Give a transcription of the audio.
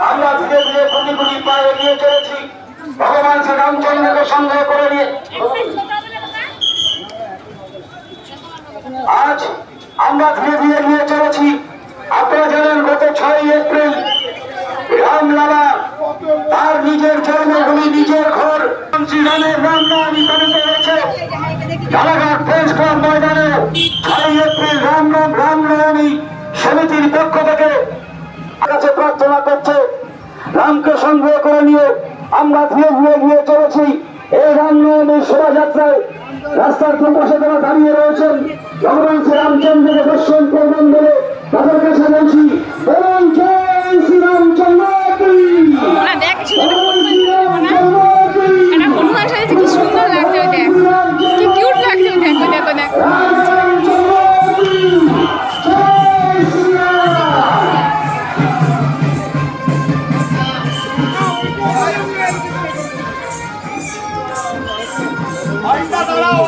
আমরা ধীরে ধীরে কোটি কোটি পায়ে এগিয়ে চলেছি ভগবান শ্রীরামচন্দ্রকে সন্দেহ করে নিয়ে। আজ আমরা ধীরে ধীরে এগিয়ে চলেছি। আপনারা জানেন গত 6 এপ্রিল রামলালা তার নিজের জন্মভূমি নিজের ঘর শ্রীরামের রামনবমী পালিত হয়েছে। রানাঘাট প্রেস ক্লাব ময়দানে 6 এপ্রিল রামনবমী সমিতির পক্ষ থেকে কাছে প্রার্থনা করছে রামকে সংগ্রহ করে নিয়ে আমরা ধীরে ধীরে এগিয়ে চলেছি। এই রামনবমীর শোভাযাত্রায় রাস্তার দুপাশে যারা দাঁড়িয়ে রয়েছেন ভগবান শ্রীরামচন্দ্রকে দর্শন করবেন বলে তাদের কাছে বলছি বলুন জয় শ্রীরামচন্দ্র কি। কি সুন্দর লাগছে, কি কিউট লাগছে, দেখো দেখো দেখো। দাঁড়াও